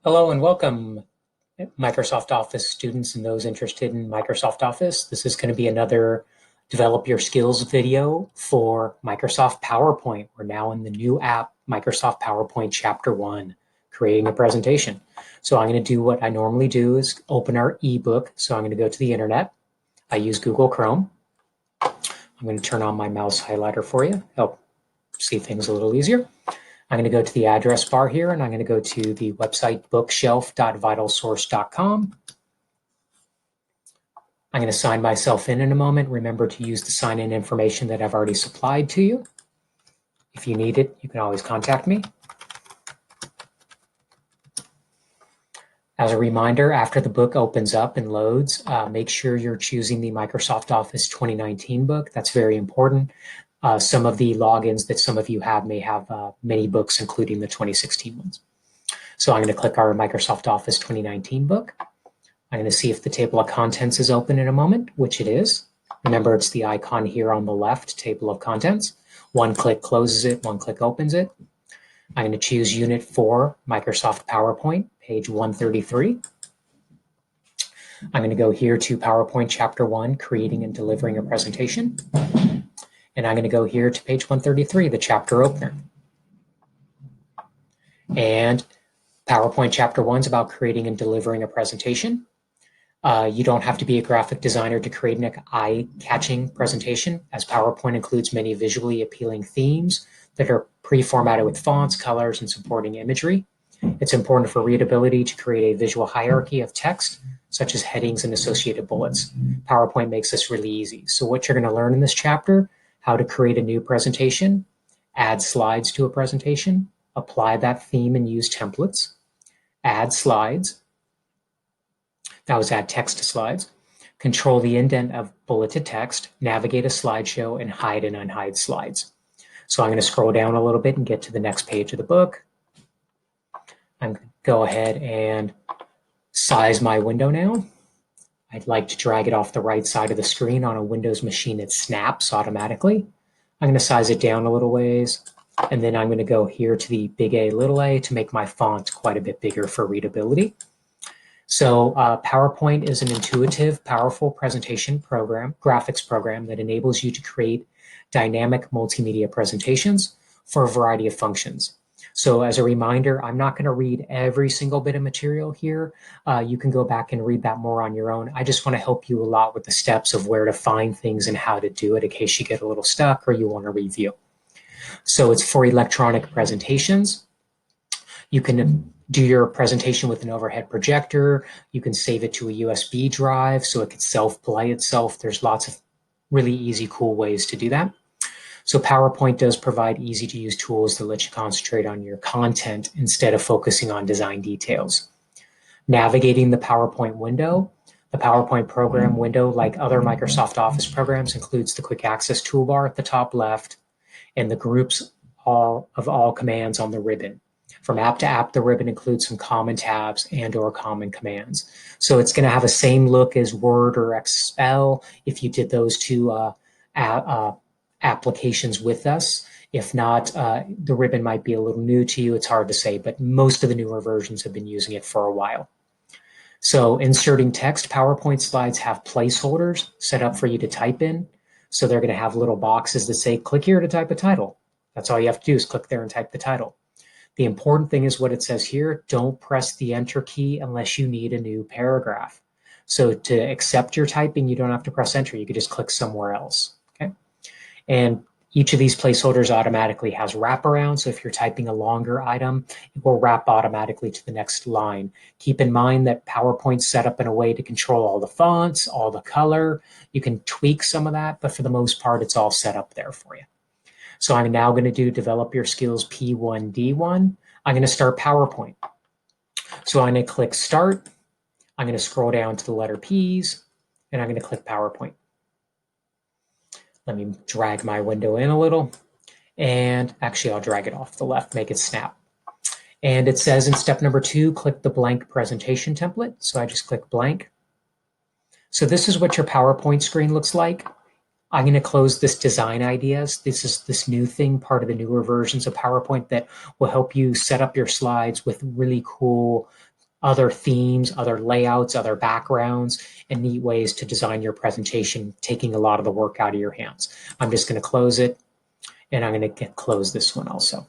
Hello and welcome, Microsoft Office students and those interested in Microsoft Office. This is going to be another Develop Your Skills video for Microsoft PowerPoint. We're now in the new app, Microsoft PowerPoint Chapter 1, creating a presentation. So I'm going to do what I normally do is open our ebook. So I'm going to go to the internet. I use Google Chrome. I'm going to turn on my mouse highlighter for you, help see things a little easier. I'm going to go to the address bar here, and I'm going to go to the website bookshelf.vitalsource.com. I'm going to sign myself in a moment. Remember to use the sign-in information that I've already supplied to you. If you need it, you can always contact me. As a reminder, after the book opens up and loads, make sure you're choosing the Microsoft Office 2019 book. That's very important. Some of the logins that some of you have may have many books, including the 2016 ones. So I'm going to click our Microsoft Office 2019 book. I'm going to see if the table of contents is open in a moment, which it is. Remember, it's the icon here on the left, table of contents. One click closes it, one click opens it. I'm going to choose Unit 4, Microsoft PowerPoint, page 133. I'm going to go here to PowerPoint Chapter 1, Creating and Delivering a Presentation. And I'm going to go here to page 133, the chapter opener. And PowerPoint Chapter 1 is about creating and delivering a presentation. You don't have to be a graphic designer to create an eye-catching presentation, as PowerPoint includes many visually appealing themes that are pre-formatted with fonts, colors, and supporting imagery. It's important for readability to create a visual hierarchy of text, such as headings and associated bullets. PowerPoint makes this really easy. So what you're going to learn in this chapter: how to create a new presentation, add slides to a presentation, apply that theme and use templates, add slides. That was add text to slides. Control the indent of bulleted text, navigate a slideshow, and hide and unhide slides. So I'm going to scroll down a little bit and get to the next page of the book. I'm going to go ahead and size my window now. I'd like to drag it off the right side of the screen. On a Windows machine, it snaps automatically. I'm going to size it down a little ways, and then I'm going to go here to the big A, little a to make my font quite a bit bigger for readability. So PowerPoint is an intuitive, powerful presentation program, graphics program that enables you to create dynamic multimedia presentations for a variety of functions. So as a reminder, I'm not going to read every single bit of material here. You can go back and read that more on your own. I just want to help you a lot with the steps of where to find things and how to do it in case you get a little stuck or you want to review. So it's for electronic presentations. You can do your presentation with an overhead projector. You can save it to a USB drive so it could self-play itself. There's lots of really easy, cool ways to do that. So PowerPoint does provide easy-to-use tools that let you concentrate on your content instead of focusing on design details. Navigating the PowerPoint window. The PowerPoint program window, like other Microsoft Office programs, includes the quick access toolbar at the top left and the groups of all commands on the ribbon. From app to app, the ribbon includes some common tabs and/or common commands. So it's going to have the same look as Word or Excel if you did those two applications with us. If not, the ribbon might be a little new to you. It's hard to say, but most of the newer versions have been using it for a while. So inserting text, PowerPoint slides have placeholders set up for you to type in. So they're going to have little boxes that say, click here to type a title. That's all you have to do is click there and type the title. The important thing is what it says here: don't press the enter key unless you need a new paragraph. So to accept your typing, you don't have to press enter. You could just click somewhere else. Okay. And each of these placeholders automatically has wraparound. So if you're typing a longer item, it will wrap automatically to the next line. Keep in mind that PowerPoint's set up in a way to control all the fonts, all the color. You can tweak some of that, but for the most part, it's all set up there for you. So I'm now going to do Develop Your Skills P1D1. I'm going to start PowerPoint. So I'm going to click Start. I'm going to scroll down to the letter P's, and I'm going to click PowerPoint. Let me drag my window in a little. And actually, I'll drag it off the left, make it snap. And it says in step number 2, click the blank presentation template. So I just click blank. So this is what your PowerPoint screen looks like. I'm going to close this design ideas. This is this new thing, part of the newer versions of PowerPoint that will help you set up your slides with really cool other themes, other layouts, other backgrounds, and neat ways to design your presentation, taking a lot of the work out of your hands. I'm just going to close it, and I'm going to close this one also.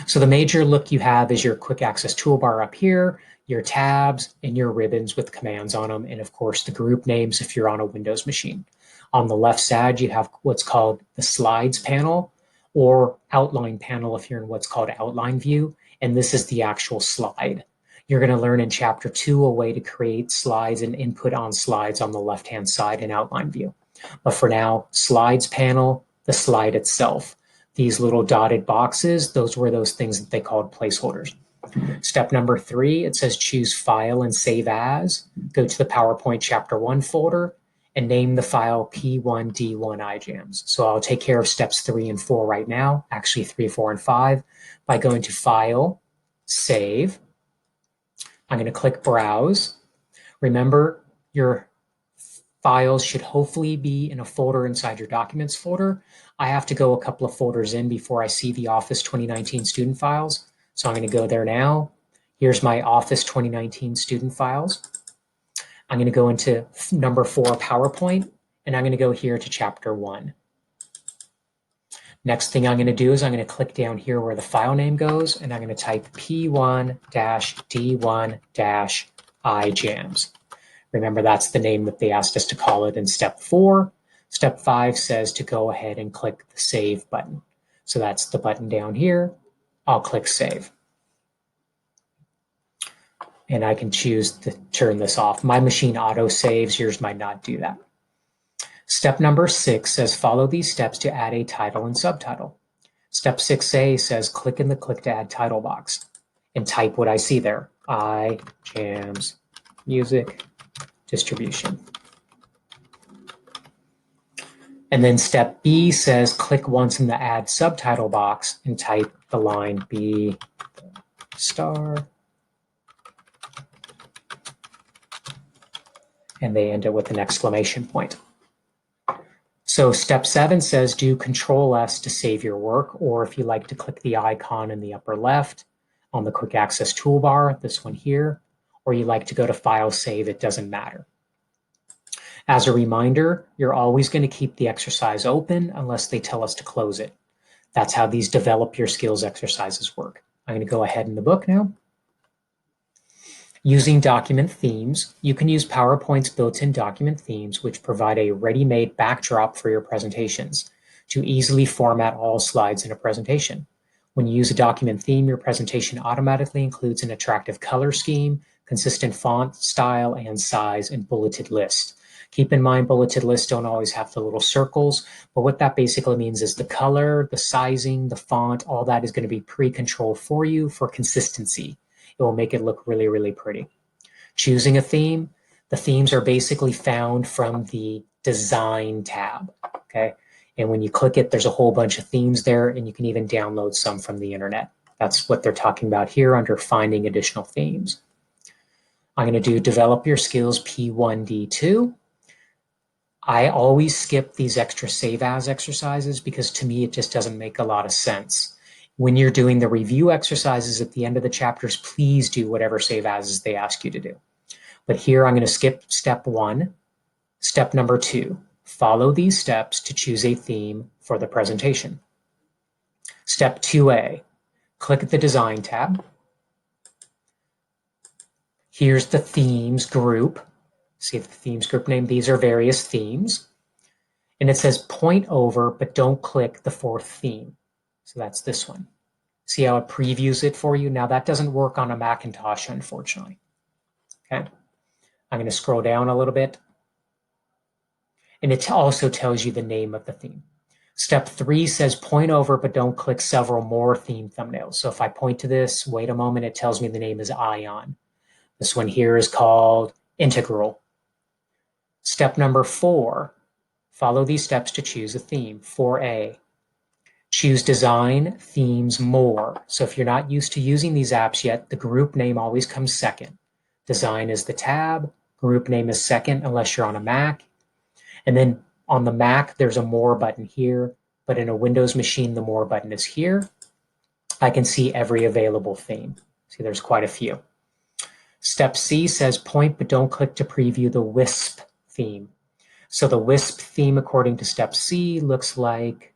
So the major look you have is your quick access toolbar up here, your tabs, and your ribbons with commands on them, and of course the group names if you're on a Windows machine. On the left side, you have what's called the slides panel or outline panel if you're in what's called outline view, and this is the actual slide. You're going to learn in Chapter 2 a way to create slides and input on slides on the left-hand side in outline view. But for now, slides panel, the slide itself. These little dotted boxes, those were those things that they called placeholders. Step number 3, it says choose file and save as. Go to the PowerPoint Chapter 1 folder and name the file P1D1iJams. So I'll take care of steps 3 and 4 right now, actually 3, 4, and 5, by going to File, Save. I'm going to click Browse. Remember, your files should hopefully be in a folder inside your Documents folder. I have to go a couple of folders in before I see the Office 2019 student files. So I'm going to go there now. Here's my Office 2019 student files. I'm going to go into number 4, PowerPoint, and I'm going to go here to Chapter 1. Next thing I'm going to do is I'm going to click down here where the file name goes, and I'm going to type P1-D1-iJams. Remember, that's the name that they asked us to call it in step 4. Step 5 says to go ahead and click the Save button. So that's the button down here. I'll click Save. And I can choose to turn this off. My machine auto saves, yours might not do that. Step number 6 says follow these steps to add a title and subtitle. Step 6A says click in the click to add title box and type what I see there. iJams music distribution. And then step B says click once in the add subtitle box and type the line B star. And they end it with an exclamation point. So step 7 says do Control S to save your work, or if you like to click the icon in the upper left on the quick access toolbar, this one here, or you like to go to File Save, it doesn't matter. As a reminder, you're always going to keep the exercise open unless they tell us to close it. That's how these develop your skills exercises work. I'm going to go ahead in the book now. Using document themes, you can use PowerPoint's built-in document themes, which provide a ready-made backdrop for your presentations to easily format all slides in a presentation. When you use a document theme, your presentation automatically includes an attractive color scheme, consistent font style and size, and bulleted list. Keep in mind, bulleted lists don't always have the little circles, but what that basically means is the color, the sizing, the font, all that is going to be pre-controlled for you for consistency. It will make it look really, really pretty. Choosing a theme, the themes are basically found from the Design tab, okay? And when you click it, there's a whole bunch of themes there, and you can even download some from the internet. That's what they're talking about here under Finding Additional Themes. I'm going to do Develop Your Skills P1D2. I always skip these extra save as exercises because to me, it just doesn't make a lot of sense. When you're doing the review exercises at the end of the chapters, please do whatever save as they ask you to do. But here I'm going to skip step 1. Step number 2, follow these steps to choose a theme for the presentation. Step 2A, click at the Design tab. Here's the themes group. See the themes group name. These are various themes. And it says point over, but don't click the 4th theme. So that's this one. See how it previews it for you? Now that doesn't work on a Macintosh, unfortunately. Okay. I'm going to scroll down a little bit. And it also tells you the name of the theme. Step 3 says point over, but don't click several more theme thumbnails. So if I point to this, wait a moment, it tells me the name is Ion. This one here is called Integral. Step number 4, follow these steps to choose a theme. 4A. Choose Design, Themes, More. So if you're not used to using these apps yet, the group name always comes second. Design is the tab, group name is second unless you're on a Mac. And then on the Mac, there's a More button here, but in a Windows machine, the More button is here. I can see every available theme. See, there's quite a few. Step C says point, but don't click to preview the WISP theme. So the WISP theme, according to step C, looks like,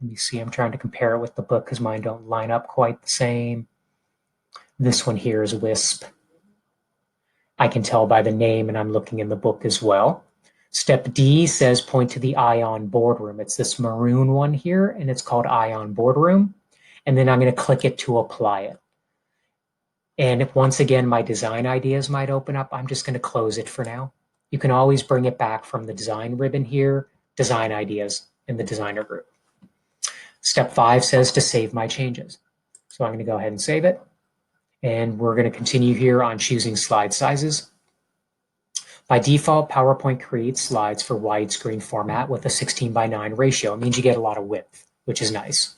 let me see, I'm trying to compare it with the book because mine don't line up quite the same. This one here is WISP. I can tell by the name, and I'm looking in the book as well. Step D says point to the Ion Boardroom. It's this maroon one here, and it's called Ion Boardroom. And then I'm going to click it to apply it. And if once again, my design ideas might open up, I'm just going to close it for now. You can always bring it back from the design ribbon here, design ideas in the designer group. Step 5 says to save my changes. So I'm going to go ahead and save it. And we're going to continue here on choosing slide sizes. By default, PowerPoint creates slides for widescreen format with a 16:9 ratio. It means you get a lot of width, which is nice.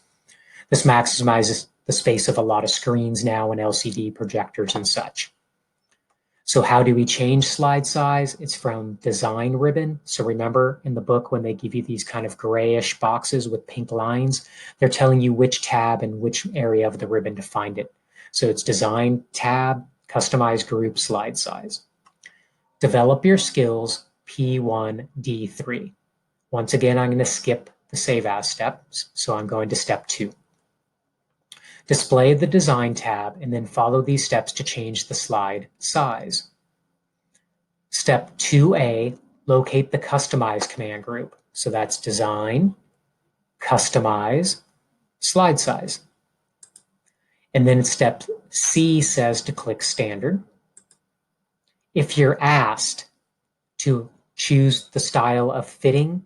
This maximizes the space of a lot of screens now and LCD projectors and such. So how do we change slide size? It's from design ribbon. So remember in the book when they give you these kind of grayish boxes with pink lines, they're telling you which tab and which area of the ribbon to find it. So it's design tab, customize group, slide size. Develop your skills, P1D3. Once again, I'm going to skip the save as steps. So I'm going to step 2. Display the design tab and then follow these steps to change the slide size. Step 2A, locate the customize command group. So that's design, customize, slide size. And then step C says to click standard. If you're asked to choose the style of fitting,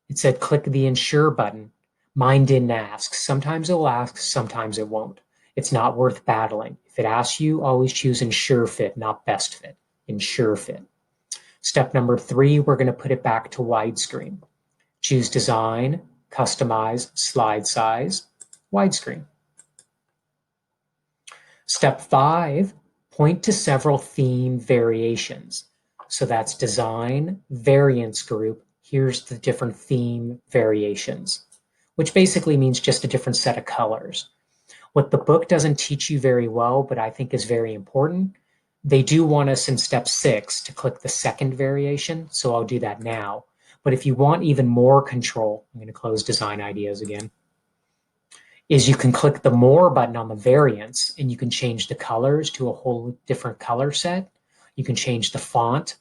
it said click the ensure button. Mine didn't ask. Sometimes it will ask, sometimes it won't. It's not worth battling. If it asks you, always choose ensure fit, not best fit. Ensure fit. Step number 3, we're going to put it back to widescreen. Choose design, customize, slide size, widescreen. Step 5, point to several theme variations. So that's design, variance group. Here's the different theme variations, which basically means just a different set of colors. What the book doesn't teach you very well, but I think is very important, they do want us in step 6 to click the second variation, so I'll do that now. But if you want even more control, I'm going to close design ideas again, is you can click the more button on the variants and you can change the colors to a whole different color set. You can change the font.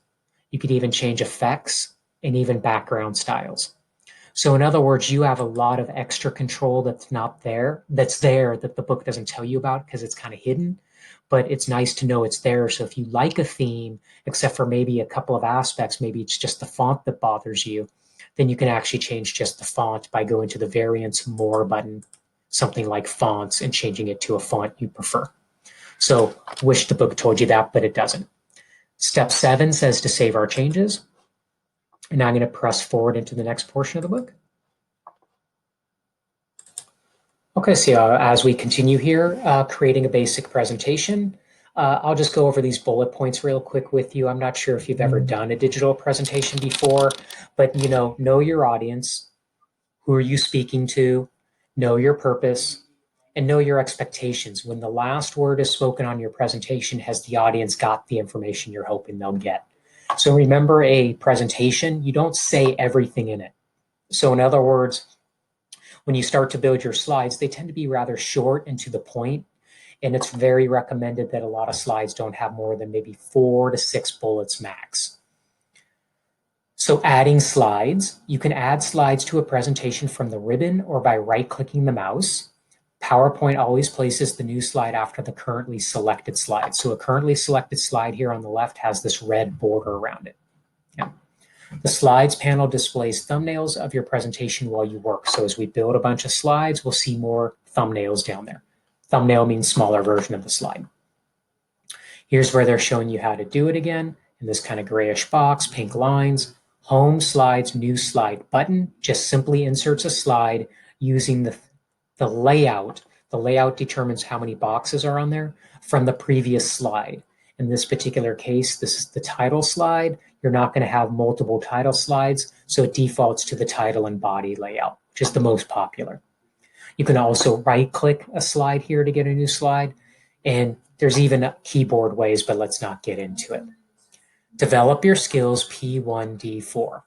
You could even change effects and even background styles. So in other words, you have a lot of extra control that's not there, that the book doesn't tell you about because it's kind of hidden, but it's nice to know it's there. So if you like a theme, except for maybe a couple of aspects, maybe it's just the font that bothers you, then you can actually change just the font by going to the variants more button, something like fonts, and changing it to a font you prefer. So wish the book told you that, but it doesn't. Step 7 says to save our changes. And now I'm going to press forward into the next portion of the book. Okay, so as we continue here, creating a basic presentation, I'll just go over these bullet points real quick with you. I'm not sure if you've ever done a digital presentation before, but know your audience, who are you speaking to, know your purpose, and know your expectations. When the last word is spoken on your presentation, has the audience got the information you're hoping they'll get? So remember, a presentation, you don't say everything in it. So in other words, when you start to build your slides, they tend to be rather short and to the point. And it's very recommended that a lot of slides don't have more than maybe 4 to 6 bullets max. So adding slides, you can add slides to a presentation from the ribbon or by right-clicking the mouse. PowerPoint always places the new slide after the currently selected slide. So a currently selected slide here on the left has this red border around it. Yeah. The slides panel displays thumbnails of your presentation while you work. So as we build a bunch of slides, we'll see more thumbnails down there. Thumbnail means smaller version of the slide. Here's where they're showing you how to do it again. In this kind of grayish box, pink lines, home slides, new slide button, just simply inserts a slide using the layout. The layout determines how many boxes are on there from the previous slide. In this particular case, this is the title slide. You're not going to have multiple title slides, so it defaults to the title and body layout, which is the most popular. You can also right-click a slide here to get a new slide, and There's even keyboard ways, but let's not get into it. Develop your skills P1D4.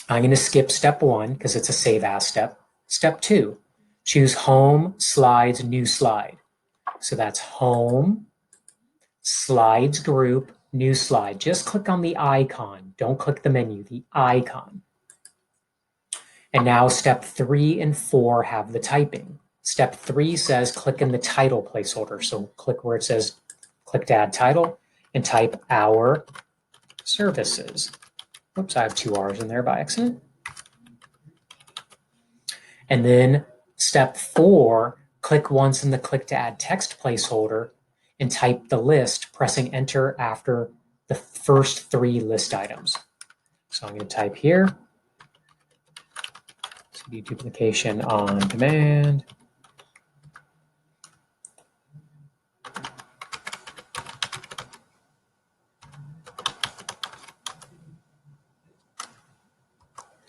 I'm going to skip step 1 because it's a save as step. Step 2, choose Home, Slides, New Slide. So that's Home, Slides Group, New Slide. Just click on the icon. Don't click the menu, the icon. And now step 3 and 4 have the typing. Step 3 says click in the title placeholder. So click where it says click to add title and type Our Services. Oops, I have 2 R's in there by accident. And then step 4, click once in the click to add text placeholder and type the list, pressing enter after the first 3 list items. So I'm going to type here, CD duplication on demand.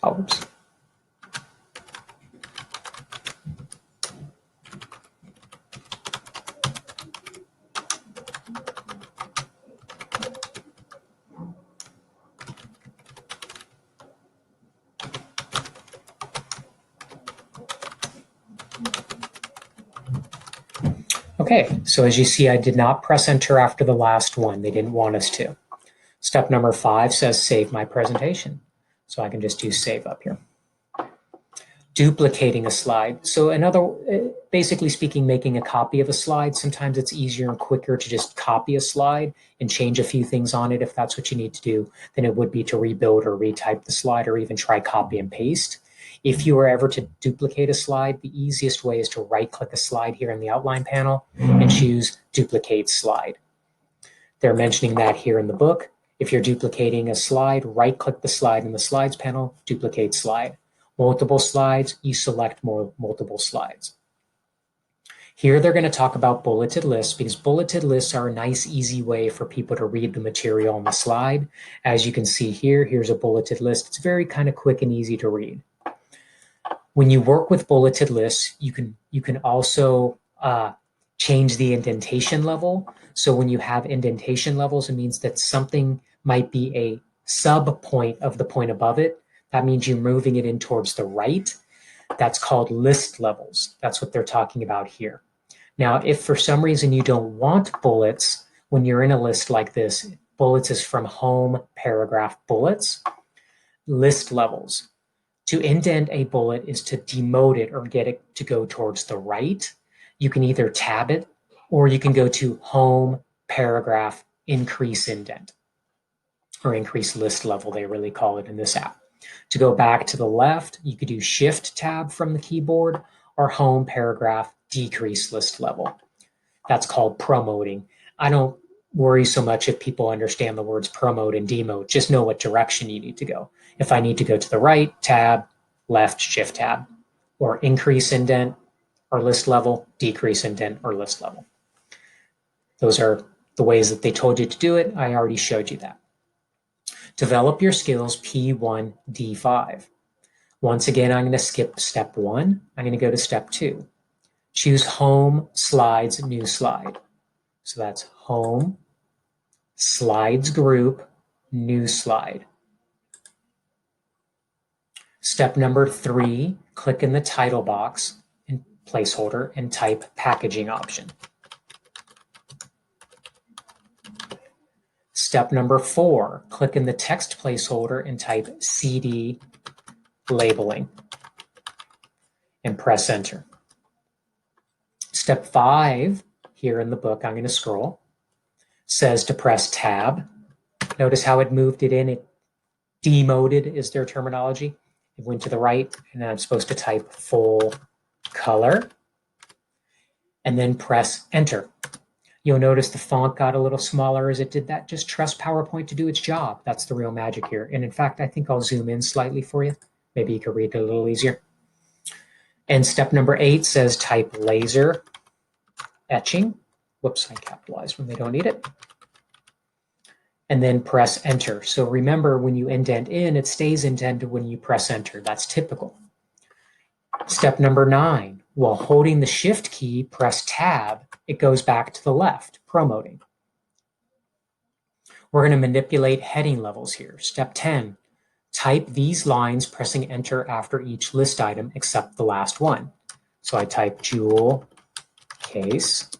Oh, oops. Okay, so as you see, I did not press enter after the last one. They didn't want us to. Step number 5 says save my presentation. So I can just do save up here. Duplicating a slide. So basically speaking, making a copy of a slide. Sometimes it's easier and quicker to just copy a slide and change a few things on it if that's what you need to do than it would be to rebuild or retype the slide or even try copy and paste. If you were ever to duplicate a slide, the easiest way is to right-click a slide here in the outline panel and choose Duplicate Slide. They're mentioning that here in the book. If you're duplicating a slide, right-click the slide in the Slides panel, Duplicate Slide. Multiple slides, you select multiple slides. Here they're going to talk about bulleted lists because bulleted lists are a nice, easy way for people to read the material on the slide. As you can see here, here's a bulleted list. It's very kind of quick and easy to read. When you work with bulleted lists, you can also change the indentation level. So when you have indentation levels, it means that something might be a sub point of the point above it. That means you're moving it in towards the right. That's called list levels. That's what they're talking about here. Now, if for some reason you don't want bullets, when you're in a list like this, bullets is from home, paragraph, bullets, list levels. To indent a bullet is to demote it or get it to go towards the right. You can either tab it or you can go to home, paragraph, increase indent, or increase list level, they really call it in this app. To go back to the left, you could do shift tab from the keyboard or home, paragraph, decrease list level. That's called promoting. I don't worry so much if people understand the words promote and demote. Just know what direction you need to go. If I need to go to the right, tab, left, shift tab, or increase indent or list level, decrease indent or list level. Those are the ways that they told you to do it. I already showed you that. Develop your skills P1D5. Once again, I'm going to skip step 1. I'm going to go to step 2. Choose Home, Slides, New Slide. So that's Home, Slides Group, New Slide. Step number 3, click in the title box and placeholder and type packaging option. Step number 4, click in the text placeholder and type CD labeling and press enter. Step 5, here in the book, I'm going to scroll, says to press tab. Notice how it moved it in. It demoted is their terminology. It went to the right, and then I'm supposed to type full color and then press enter. You'll notice the font got a little smaller as it did that. Just trust PowerPoint to do its job. That's the real magic here. And in fact, I think I'll zoom in slightly for you. Maybe you can read it a little easier. And step number 8 says type laser etching. Whoops, I capitalized when they don't need it. And then press enter. So remember, when you indent in, it stays indented when you press enter. That's typical. Step number 9, while holding the shift key, press tab it goes back to the left, promoting. We're going to manipulate heading levels here. Step 10, type these lines pressing enter after each list item except the last one. So I type jewel case,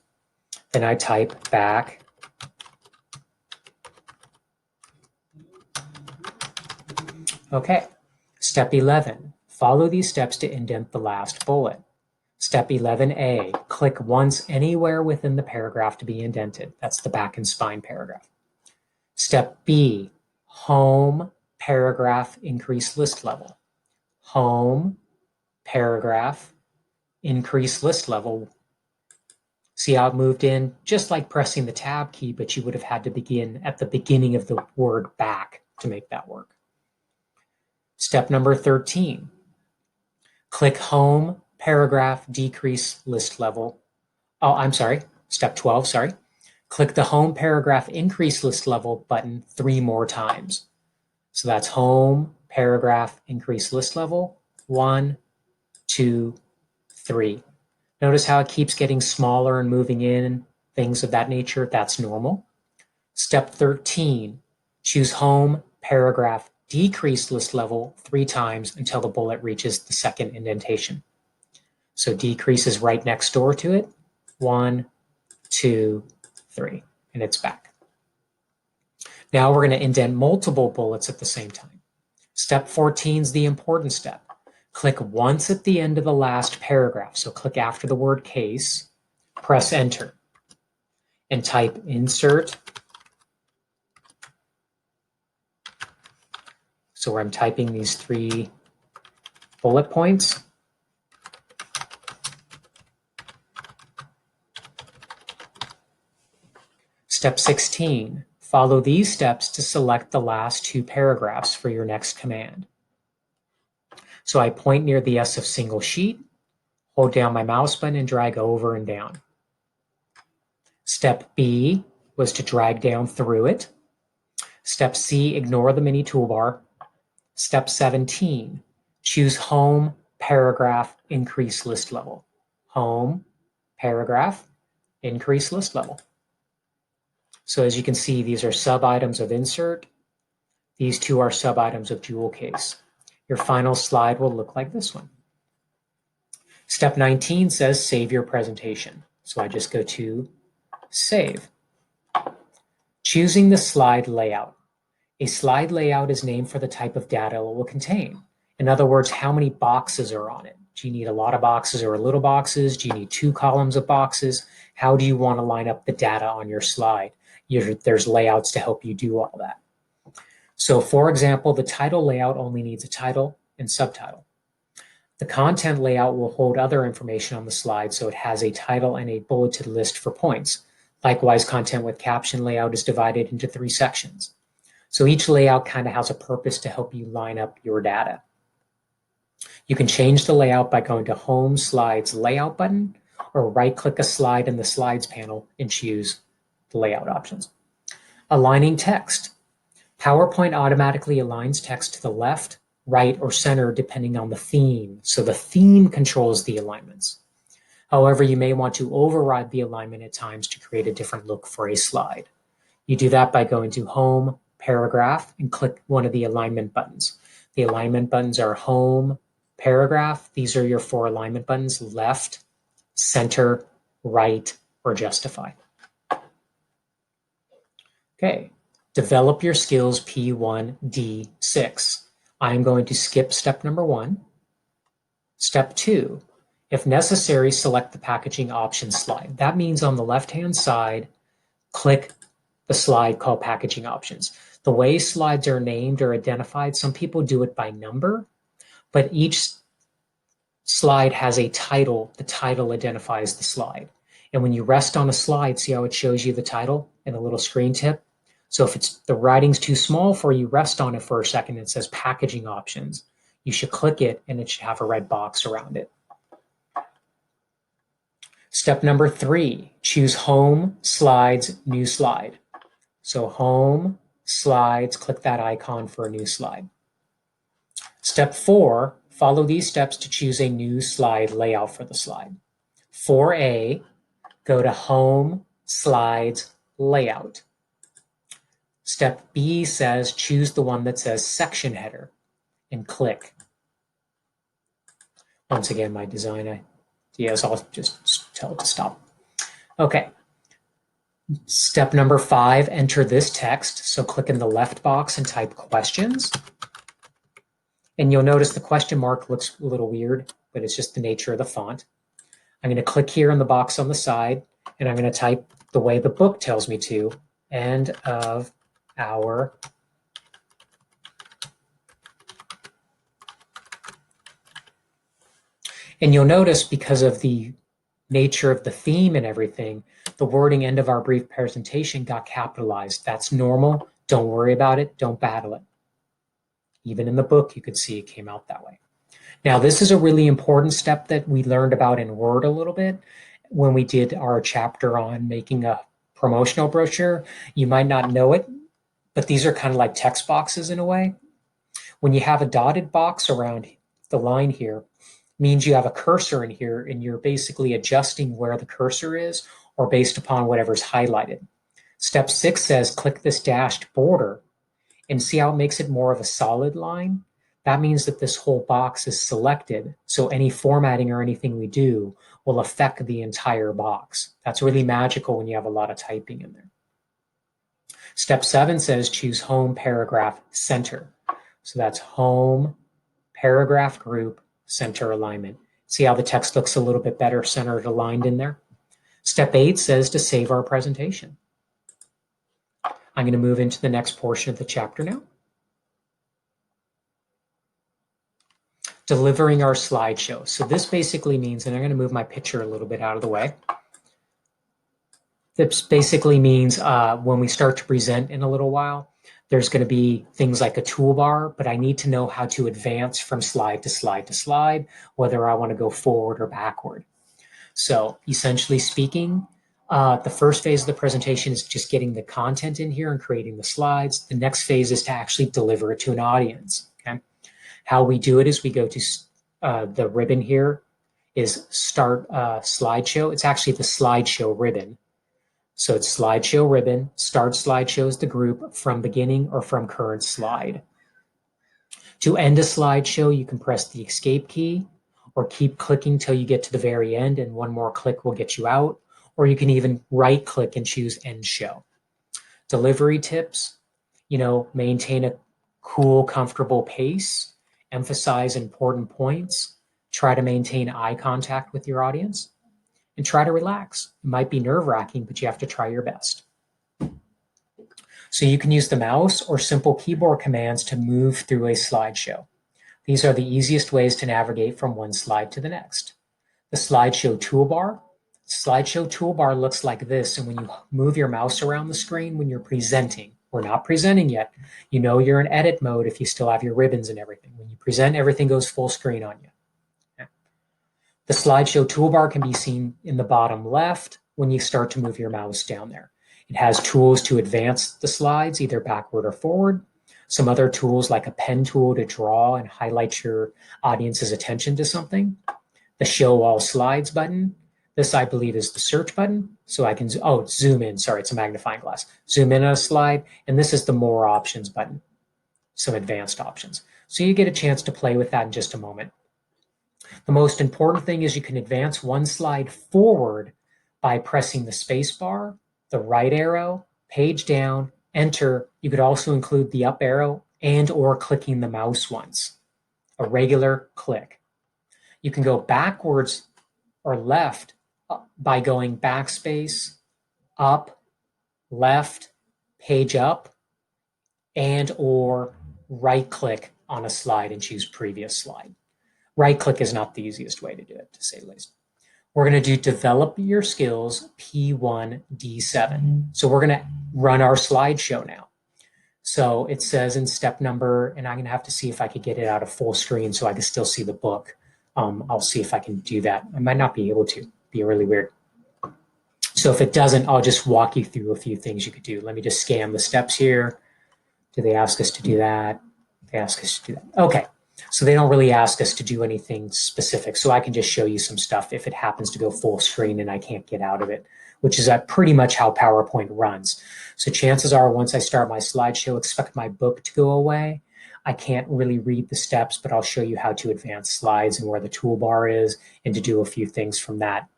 then I type back Okay. Step 11, follow these steps to indent the last bullet. Step 11A, click once anywhere within the paragraph to be indented. That's the back and spine paragraph. Step B, home, paragraph, increase list level. Home, paragraph, increase list level. See how it moved in? Just like pressing the tab key, but you would have had to begin at the beginning of the word back to make that work. Step number 13, click home, paragraph, decrease list level. Oh, I'm sorry, step 12, sorry. Click the home paragraph increase list level button 3 more times. So that's home, paragraph, increase list level, 1, 2, 3. Notice how it keeps getting smaller and moving in, things of that nature. That's normal. Step 13, choose home, paragraph, decrease list level 3 times until the bullet reaches the second indentation. So decrease is right next door to it. 1, 2, 3, and it's back. Now we're going to indent multiple bullets at the same time. Step 14 is the important step. Click once at the end of the last paragraph. So click after the word case, press enter, and type insert. So where I'm typing these 3 bullet points. Step 16, follow these steps to select the last 2 paragraphs for your next command. So I point near the S of single sheet, hold down my mouse button and drag over and down. Step B was to drag down through it. Step C, ignore the mini toolbar. Step 17, choose home, paragraph, increase list level. Home, paragraph, increase list level. So as you can see, these are sub-items of insert. These 2 are sub-items of jewel case. Your final slide will look like this one. Step 19 says save your presentation. So I just go to save. Choosing the slide layout. A slide layout is named for the type of data it will contain. In other words, how many boxes are on it? Do you need a lot of boxes or little boxes? Do you need 2 columns of boxes? How do you want to line up the data on your slide? There's layouts to help you do all that. So for example, the title layout only needs a title and subtitle. The content layout will hold other information on the slide, so it has a title and a bulleted list for points. Likewise, content with caption layout is divided into 3 sections. So each layout kind of has a purpose to help you line up your data. You can change the layout by going to Home Slides Layout button, or right-click a slide in the Slides panel and choose the layout options. Aligning text. PowerPoint automatically aligns text to the left, right, or center depending on the theme. So the theme controls the alignments. However, you may want to override the alignment at times to create a different look for a slide. You do that by going to Home, Paragraph, and click one of the alignment buttons. The alignment buttons are Home, Paragraph. These are your 4 alignment buttons: left, center, right, or justify. Okay, develop your skills P1D6. I'm going to skip step number 1. Step 2, if necessary, select the packaging options slide. That means on the left-hand side, click the slide called packaging options. The way slides are named or identified, some people do it by number, but each slide has a title. The title identifies the slide. And when you rest on a slide, see how it shows you the title and a little screen tip? So if the writing's too small for you, rest on it for a second. It says packaging options. You should click it and it should have a red box around it. Step number 3, choose Home, Slides, New Slide. So Home, Slides, click that icon for a new slide. Step 4, follow these steps to choose a new slide layout for the slide. 4A, go to Home, Slides, Layout. Step B says choose the one that says Section Header and click. Once again, my design ideas, I'll just tell it to stop. Okay. Step number 5, enter this text. So click in the left box and type questions. And you'll notice the question mark looks a little weird, but it's just the nature of the font. I'm going to click here in the box on the side, and I'm going to type the way the book tells me to, end of our And you'll notice because of the nature of the theme and everything, the wording end of our brief presentation got capitalized. That's normal. Don't worry about it. Don't battle it. Even in the book, you could see it came out that way. Now, this is a really important step that we learned about in Word a little bit when we did our chapter on making a promotional brochure. You might not know it, but these are kind of like text boxes in a way. When you have a dotted box around the line here, means you have a cursor in here and you're basically adjusting where the cursor is or based upon whatever's highlighted. Step 6 says click this dashed border and see how it makes it more of a solid line. That means that this whole box is selected, so any formatting or anything we do will affect the entire box. That's really magical when you have a lot of typing in there. Step 7 says choose Home, Paragraph, Center. So that's Home, Paragraph Group, Center Alignment. See how the text looks a little bit better centered, aligned in there? Step 8 says to save our presentation. I'm going to move into the next portion of the chapter now. Delivering our slideshow. So this basically means, and I'm going to move my picture a little bit out of the way. This basically means when we start to present in a little while, there's going to be things like a toolbar, but I need to know how to advance from slide to slide to slide, whether I want to go forward or backward. So essentially speaking, the first phase of the presentation is just getting the content in here and creating the slides. The next phase is to actually deliver it to an audience. Okay? How we do it is we go to the ribbon here is Start Slideshow. It's actually the Slideshow ribbon. So it's Slideshow ribbon, Start Slideshow is the group, from beginning or from current slide. To end a slideshow, you can press the Escape key or keep clicking till you get to the very end, and one more click will get you out. Or you can even right click and choose End Show. Delivery tips, maintain a cool, comfortable pace, emphasize important points, try to maintain eye contact with your audience, and try to relax. It might be nerve-wracking, but you have to try your best. So you can use the mouse or simple keyboard commands to move through a slideshow. These are the easiest ways to navigate from one slide to the next. The slideshow toolbar. Slideshow toolbar looks like this, and when you move your mouse around the screen when you're presenting, we're not presenting yet, you're in edit mode if you still have your ribbons and everything. When you present, everything goes full screen on you. The slideshow toolbar can be seen in the bottom left when you start to move your mouse down there. It has tools to advance the slides, either backward or forward. Some other tools like a pen tool to draw and highlight your audience's attention to something. The Show All Slides button. This, I believe, is the search button. So I can, zoom in. Sorry, it's a magnifying glass. Zoom in on a slide. And this is the More Options button. Some advanced options. So you get a chance to play with that in just a moment. The most important thing is you can advance one slide forward by pressing the space bar, the right arrow, page down, enter. You could also include the up arrow and or clicking the mouse once, a regular click. You can go backwards or left by going backspace, up, left, page up, and or right click on a slide and choose previous slide. Right click is not the easiest way to do it, to say the least. We're going to do Develop Your Skills P1D7. So we're going to run our slideshow now. So it says in step number, and I'm going to have to see if I could get it out of full screen so I can still see the book. I'll see if I can do that. I might not be able to. Be really weird. So if it doesn't, I'll just walk you through a few things you could do. Let me just scan the steps here. Do they ask us to do that? They ask us to do that. Okay. So they don't really ask us to do anything specific. So I can just show you some stuff if it happens to go full screen and I can't get out of it, which is pretty much how PowerPoint runs. So chances are once I start my slideshow, expect my book to go away. I can't really read the steps, but I'll show you how to advance slides and where the toolbar is and to do a few things from that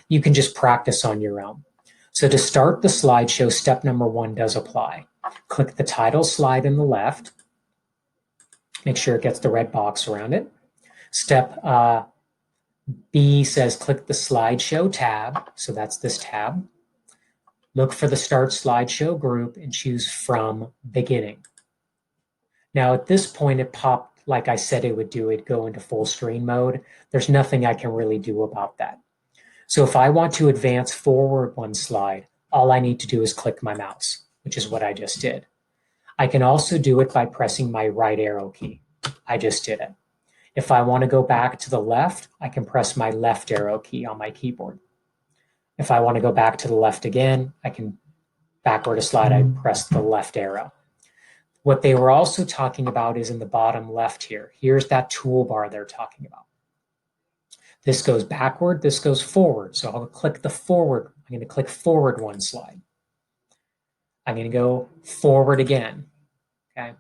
you can just practice on your own. So to start the slideshow, step number 1 does apply. Click the title slide in the left. Make sure it gets the red box around it. Step B says click the slideshow tab. So that's this tab. Look for the start slideshow group and choose from beginning. Now at this point it popped like I said it would do. It'd go into full screen mode. There's nothing I can really do about that. So if I want to advance forward 1 slide, all I need to do is click my mouse, which is what I just did. I can also do it by pressing my right arrow key. I just did it. If I want to go back to the left, I can press my left arrow key on my keyboard. If I want to go back to the left again, I can backward a slide, I press the left arrow. What they were also talking about is in the bottom left here. Here's that toolbar they're talking about. This goes backward, this goes forward. So I'll click the forward. I'm going to click forward 1 slide. I'm going to go forward again. Okay.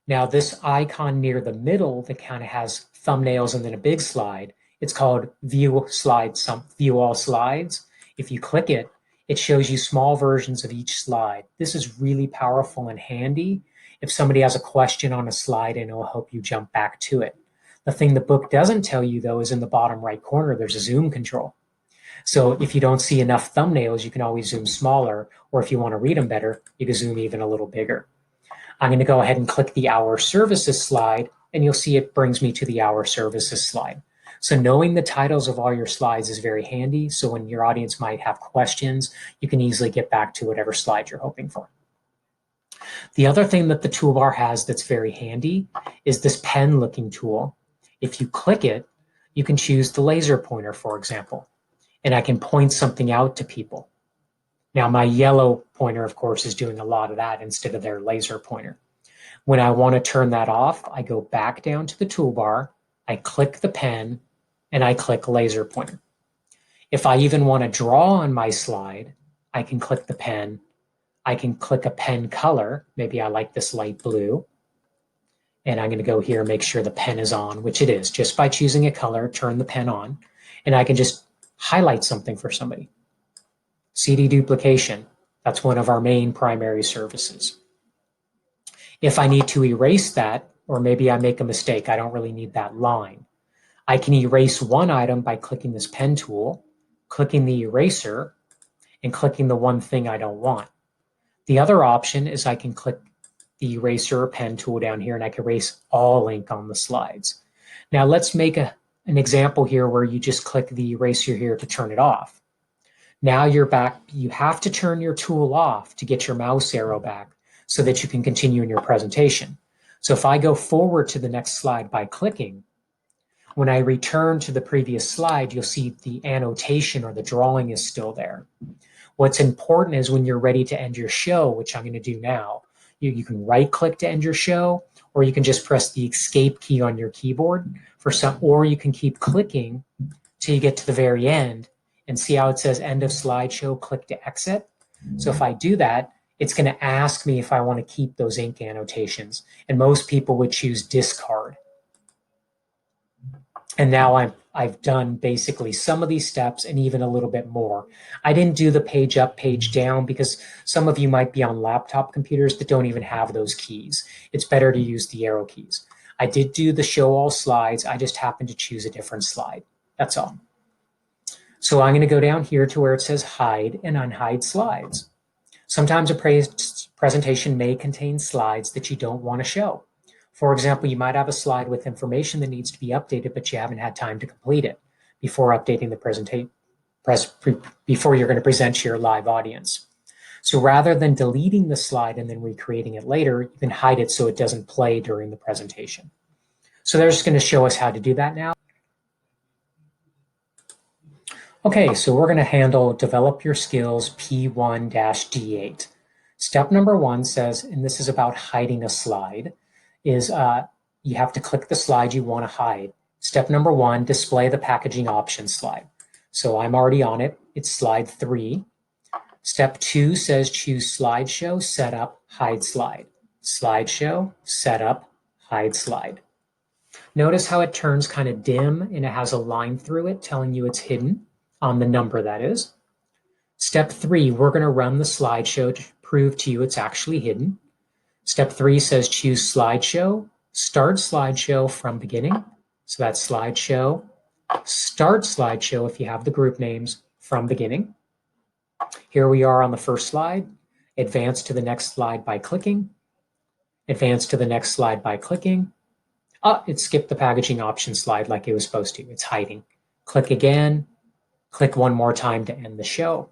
Now this icon near the middle that kind of has thumbnails and then a big slide, it's called View All Slides. If you click it, it shows you small versions of each slide. This is really powerful and handy if somebody has a question on a slide and it'll help you jump back to it. The thing the book doesn't tell you, though, is in the bottom right corner, there's a zoom control. So if you don't see enough thumbnails, you can always zoom smaller, or if you want to read them better, you can zoom even a little bigger. I'm going to go ahead and click the Our Services slide, and you'll see it brings me to the Our Services slide. So knowing the titles of all your slides is very handy, so when your audience might have questions, you can easily get back to whatever slide you're hoping for. The other thing that the toolbar has that's very handy is this pen-looking tool. If you click it, you can choose the laser pointer, for example, and I can point something out to people. Now, my yellow pointer, of course, is doing a lot of that instead of their laser pointer. When I want to turn that off, I go back down to the toolbar, I click the pen, and I click laser pointer. If I even want to draw on my slide, I can click the pen. I can click a pen color. Maybe I like this light blue. And I'm going to go here and make sure the pen is on, which it is. Just by choosing a color, turn the pen on, and I can just highlight something for somebody. CD duplication, that's one of our main primary services. If I need to erase that, or maybe I make a mistake, I don't really need that line, I can erase one item by clicking this pen tool, clicking the eraser, and clicking the one thing I don't want. The other option is I can click the eraser or pen tool down here and I can erase all ink on the slides. Now let's make an example here where you just click the eraser here to turn it off. Now you're back. You have to turn your tool off to get your mouse arrow back so that you can continue in your presentation. So if I go forward to the next slide by clicking, when I return to the previous slide, you'll see the annotation or the drawing is still there. What's important is when you're ready to end your show, which I'm going to do now, you can right click to end your show, or you can just press the escape key on your keyboard or you can keep clicking till you get to the very end and see how it says end of slideshow, click to exit. So if I do that, it's going to ask me if I want to keep those ink annotations. And most people would choose discard. And now I've done basically some of these steps and even a little bit more. I didn't do the page up, page down because some of you might be on laptop computers that don't even have those keys. It's better to use the arrow keys. I did do the show all slides. I just happened to choose a different slide. That's all. So I'm going to go down here to where it says hide and unhide slides. Sometimes a presentation may contain slides that you don't want to show. For example, you might have a slide with information that needs to be updated, but you haven't had time to complete it before updating the presentation, before you're going to present to your live audience. So rather than deleting the slide and then recreating it later, you can hide it so it doesn't play during the presentation. So they're just going to show us how to do that now. Okay, so we're going to handle Develop Your Skills P1-D8. Step number 1 says, and this is about hiding a slide, is you have to click the slide you want to hide. Step number 1, display the packaging options slide. So I'm already on it. It's slide 3. Step 2 says choose slideshow, setup, hide slide. Slideshow, setup, hide slide. Notice how it turns kind of dim and it has a line through it telling you it's hidden on the number that is. Step 3, we're going to run the slideshow to prove to you it's actually hidden. Step 3 says choose slideshow, start slideshow from beginning. So that's slideshow, start slideshow if you have the group names from beginning. Here we are on the first slide. Advance to the next slide by clicking. Advance to the next slide by clicking. It skipped the packaging option slide like it was supposed to. It's hiding. Click again. Click one more time to end the show.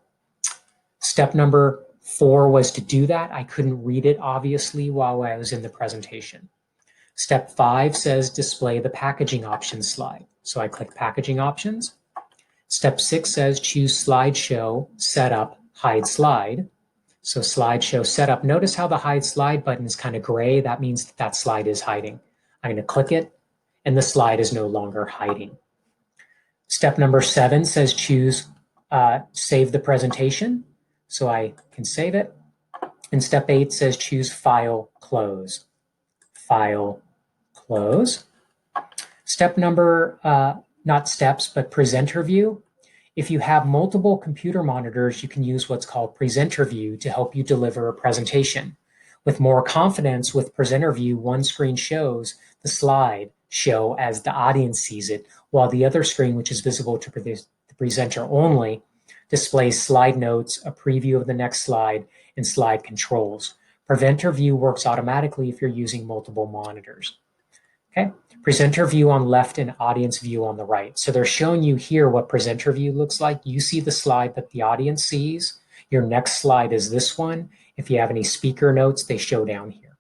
Step number 4 was to do that. I couldn't read it, obviously, while I was in the presentation. Step 5 says display the packaging options slide. So I click packaging options. Step 6 says choose slideshow, setup, hide slide. So slideshow setup. Notice how the hide slide button is kind of gray. That means that, that slide is hiding. I'm going to click it, and the slide is no longer hiding. Step number 7 says choose save the presentation. So I can save it. And step 8 says choose file, close. File, close. Step number, not steps, but presenter view. If you have multiple computer monitors, you can use what's called presenter view to help you deliver a presentation. With more confidence, with presenter view, one screen shows the slide show as the audience sees it, while the other screen, which is visible to the presenter only, displays slide notes, a preview of the next slide, and slide controls. Presenter view works automatically if you're using multiple monitors. Okay, presenter view on left and audience view on the right. So they're showing you here what presenter view looks like. You see the slide that the audience sees. Your next slide is this one. If you have any speaker notes, they show down here.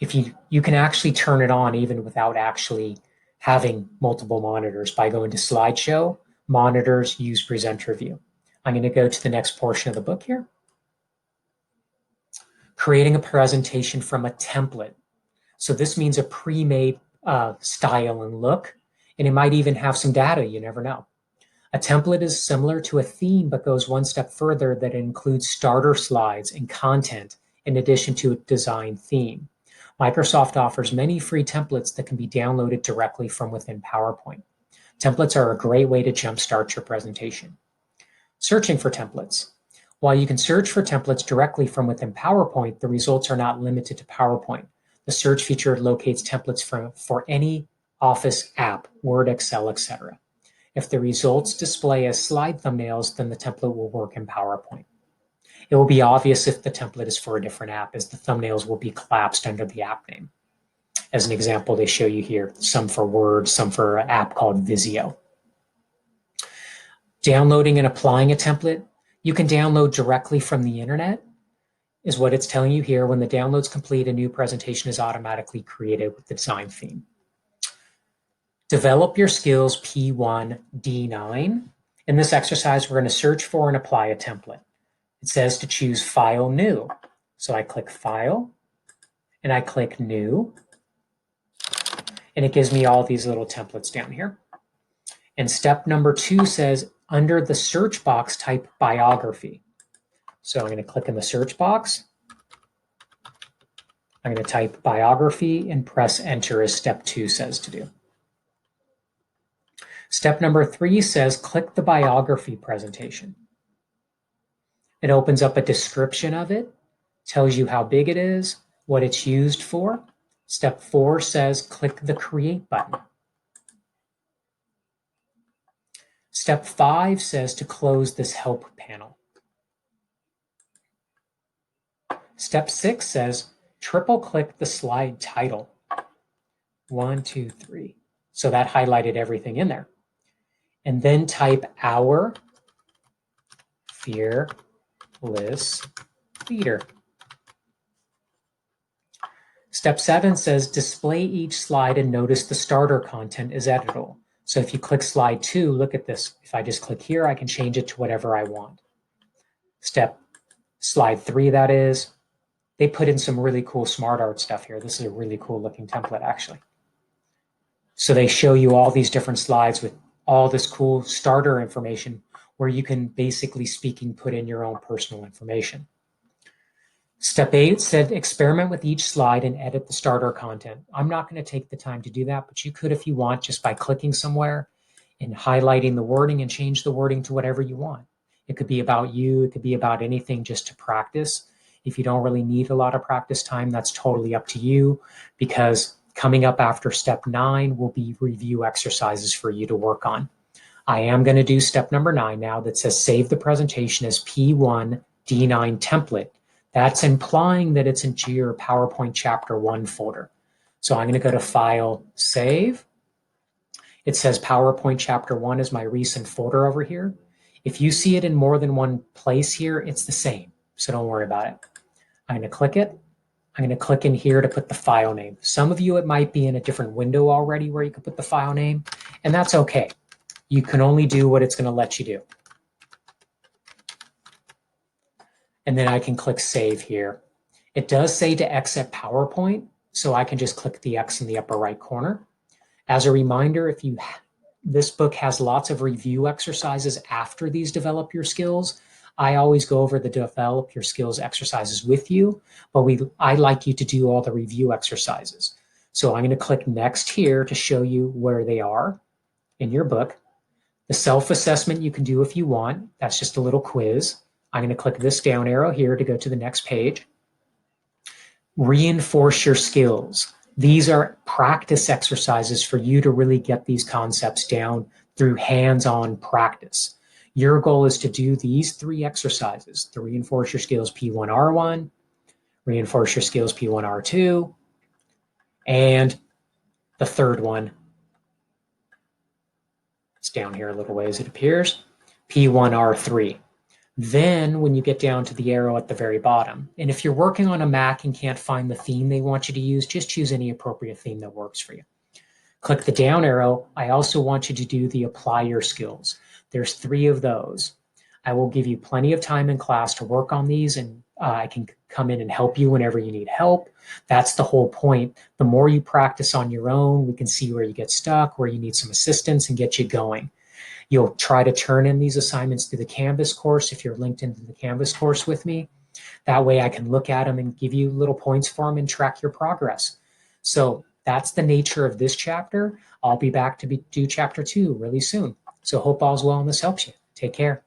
If you can actually turn it on even without actually having multiple monitors by going to slideshow, monitors, use presenter view. I'm going to go to the next portion of the book here. Creating a presentation from a template. So this means a pre-made style and look, and it might even have some data, you never know. A template is similar to a theme, but goes one step further that includes starter slides and content in addition to a design theme. Microsoft offers many free templates that can be downloaded directly from within PowerPoint. Templates are a great way to jumpstart your presentation. Searching for templates. While you can search for templates directly from within PowerPoint, the results are not limited to PowerPoint. The search feature locates templates for any Office app, Word, Excel, etc. If the results display as slide thumbnails, then the template will work in PowerPoint. It will be obvious if the template is for a different app, as the thumbnails will be collapsed under the app name. As an example, they show you here, some for Word, some for an app called Visio. Downloading and applying a template. You can download directly from the internet, is what it's telling you here. When the download's complete, a new presentation is automatically created with the design theme. Develop your skills P1 D9. In this exercise, we're going to search for and apply a template. It says to choose File, New. So I click File, and I click New, and it gives me all these little templates down here. And step number 2 says, under the search box, type biography. So I'm going to click in the search box. I'm going to type biography and press enter as step 2 says to do. Step number 3 says click the biography presentation. It opens up a description of it, tells you how big it is, what it's used for. Step 4 says click the create button. Step 5 says to close this help panel. Step 6 says triple click the slide title. 1, 2, 3. So that highlighted everything in there. And then type our fearless leader. Step 7 says display each slide and notice the starter content is editable. So if you click slide 2, look at this. If I just click here, I can change it to whatever I want. Slide 3, that is. they put in some really cool smart art stuff here. This is a really cool looking template, actually. So they show you all these different slides with all this cool starter information where you can, basically speaking, put in your own personal information. Step 8 said experiment with each slide and edit the starter content. I'm not going to take the time to do that, but you could if you want, just by clicking somewhere and highlighting the wording and change the wording to whatever you want. It could be about you. It could be about anything just to practice. If you don't really need a lot of practice time, that's totally up to you, because coming up after step 9 will be review exercises for you to work on. I am going to do step number 9 now that says save the presentation as P1 D9 template. That's implying that it's into your PowerPoint Chapter 1 folder. So I'm going to go to File, Save. It says PowerPoint Chapter 1 is my recent folder over here. If you see it in more than one place here, it's the same, so don't worry about it. I'm going to click it. I'm going to click in here to put the file name. Some of you, it might be in a different window already where you can put the file name, and that's okay. You can only do what it's going to let you do. And then I can click Save here. It does say to exit PowerPoint, so I can just click the X in the upper right corner. As a reminder, this book has lots of review exercises after these develop your skills. I always go over the develop your skills exercises with you, but I like you to do all the review exercises. So I'm going to click Next here to show you where they are in your book. The self-assessment you can do if you want. That's just a little quiz. I'm going to click this down arrow here to go to the next page. Reinforce your skills. These are practice exercises for you to really get these concepts down through hands-on practice. Your goal is to do these 3 exercises: to reinforce your skills P1R1, reinforce your skills P1R2, and the third one, it's down here a little ways it appears, P1R3. Then when you get down to the arrow at the very bottom, and if you're working on a Mac and can't find the theme they want you to use, just choose any appropriate theme that works for you. Click the down arrow. I also want you to do the apply your skills. There's 3 of those. I will give you plenty of time in class to work on these, and I can come in and help you whenever you need help. That's the whole point. The more you practice on your own, we can see where you get stuck, where you need some assistance, and get you going. You'll try to turn in these assignments through the Canvas course if you're linked into the Canvas course with me. That way I can look at them and give you little points for them and track your progress. So that's the nature of this chapter. I'll be back to do chapter 2 really soon. So hope all's well and this helps you. Take care.